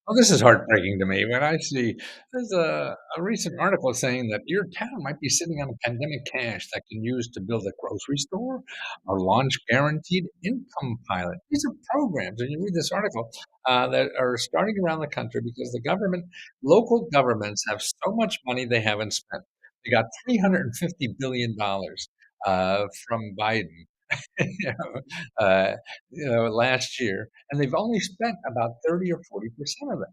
Oh, this is heartbreaking to me when I see there's a recent article saying that your town might be sitting on a pandemic cash that can use to build a grocery store or launch guaranteed income pilot. These are programs, and you read this article that are starting around the country because local governments have so much money they haven't spent. They got $350 billion from Biden. you know, uh, last year, and they've only spent about 30 or 40% of it.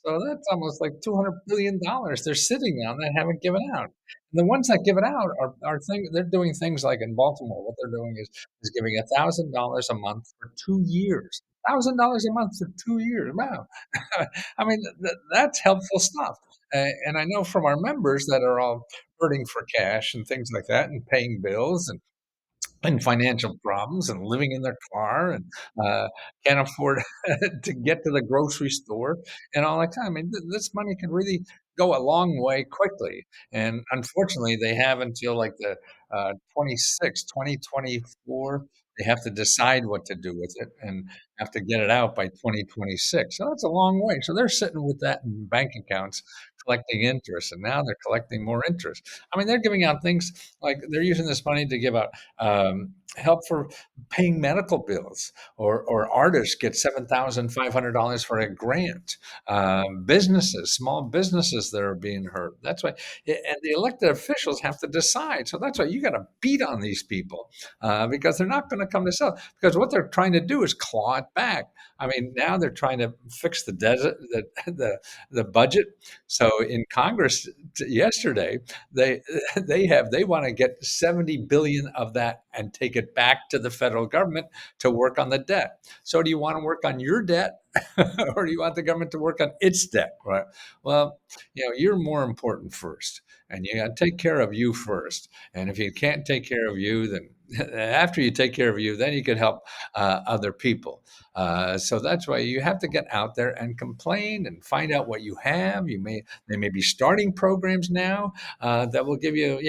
So that's almost like $200 billion they're sitting on that haven't given out. And the ones that give it out they're doing things like in Baltimore. What they're doing is giving $1,000 a month for 2 years. $1,000 a month for 2 years. Wow. I mean, that's helpful stuff. And I know from our members that are all hurting for cash and things like that, and paying bills and financial problems and living in their car and uh, can't afford to get to the grocery store and all that kind. I mean, this money can really go a long way quickly. And unfortunately, they have until like the 2024. They have to decide what to do with it and have to get it out by 2026. So that's a long way. So they're sitting with that in bank accounts collecting interest, and now they're collecting more interest. I mean, they're giving out things like they're using this money to give out help for paying medical bills, or artists get $7,500 for a grant. Small businesses that are being hurt. That's why, and the elected officials have to decide. So that's why you got to beat on these people because they're not going to come to sell. Because what they're trying to do is claw it back. I mean, now they're trying to fix the desert, the budget. So in Congress yesterday, they they want to get 70 billion of that and take it back to the federal government to work on the debt. So do you want to work on your debt or do you want the government to work on its debt? Right. Well, you're more important first, and you got to take care of you first. And if you can't take care of you, then after you take care of you, then you could help other people. So that's why you have to get out there and complain and find out what you have. They may be starting programs now that will give you,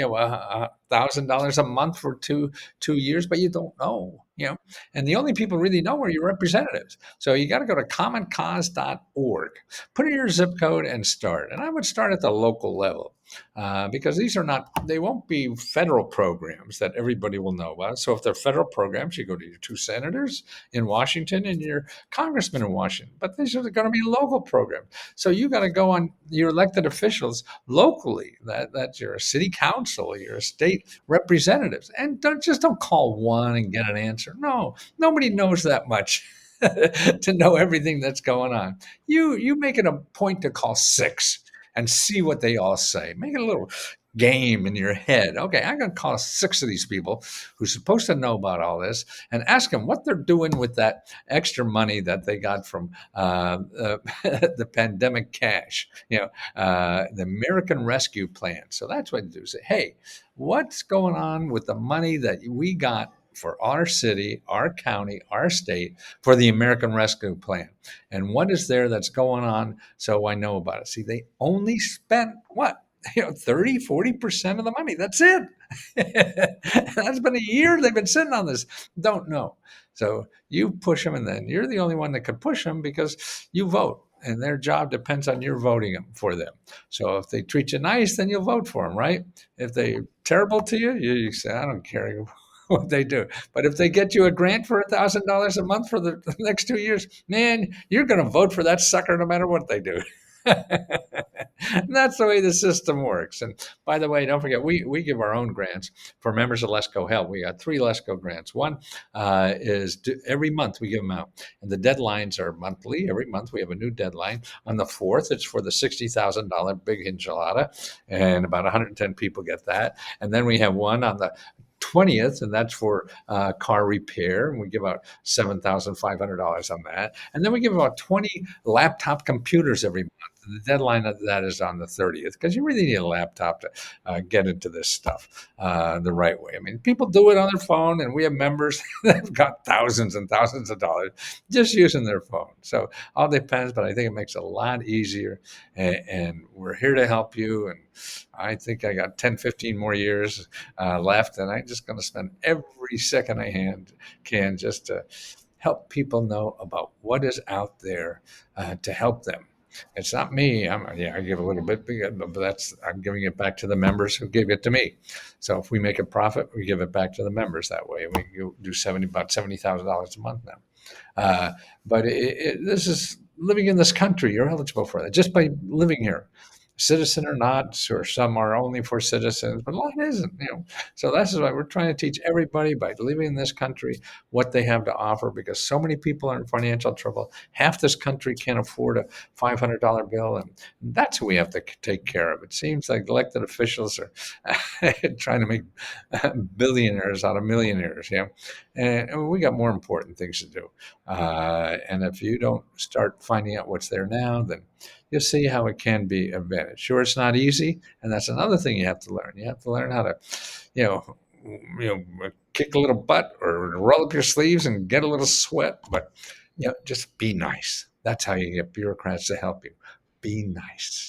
$1,000 a month for two years, but you don't know, And the only people really know are your representatives. So you got to go to commoncause.org, put in your zip code, and start. And I would start at the local level because they won't be federal programs that everybody will know about. So if they're federal programs, you go to your two senators in Washington and your congressman in Washington. But these are going to be local programs. So you got to go on your elected officials locally. That's your city council, your state representatives, and don't call one and get an answer. No, nobody knows that much. To know everything that's going on, you make it a point to call six and see what they all say. Make it a little game in your head. Okay, I'm going to call six of these people who's supposed to know about all this and ask them what they're doing with that extra money that they got from the pandemic cash, the American Rescue Plan. So that's what you do. Say, hey, what's going on with the money that we got for our city, our county, our state for the American Rescue Plan? And what is there that's going on so I know about it? See, they only spent what? 30, 40% of the money. That's it. That's been a year they've been sitting on this. Don't know. So you push them, and then you're the only one that could push them because you vote. And their job depends on your voting them for them. So if they treat you nice, then you'll vote for them, right? If they're terrible to you, you say, I don't care what they do. But if they get you a grant for $1,000 a month for the next 2 years, man, you're going to vote for that sucker no matter what they do. That's the way the system works. And by the way, don't forget, we give our own grants for members of Lesco Help. We got three Lesco grants. One every month we give them out, and the deadlines are monthly. Every month we have a new deadline. On the 4th, it's for the $60,000 big enchilada, and about 110 people get that. And then we have one on the 20th, and that's for car repair. And we give out $7,500 on that. And then we give about 20 laptop computers every month. The deadline of that is on the 30th because you really need a laptop to get into this stuff the right way. I mean, people do it on their phone, and we have members that have got thousands and thousands of dollars just using their phone. So all depends, but I think it makes it a lot easier. And we're here to help you. And I think I got 10, 15 more years left, and I'm just going to spend every second can just to help people know about what is out there to help them. It's not me. Yeah, I give a little bit, but that's I'm giving it back to the members who gave it to me. So if we make a profit, we give it back to the members that way. We do about $70,000 a month now. Uh, but this is living in this country. You're eligible for that just by living here, citizen or not. Or some are only for citizens, but a lot isn't. So that's why we're trying to teach everybody by living in this country what they have to offer. Because so many people are in financial trouble. Half this country can't afford a $500 bill, and that's who we have to take care of. It seems like elected officials are trying to make billionaires out of millionaires. And we got more important things to do. And if you don't start finding out what's there now, then you'll see how it can be a advantage. Sure, it's not easy, and that's another thing you have to learn. You have to learn how to, you know, kick a little butt or roll up your sleeves and get a little sweat. But just be nice. That's how you get bureaucrats to help you. Be nice.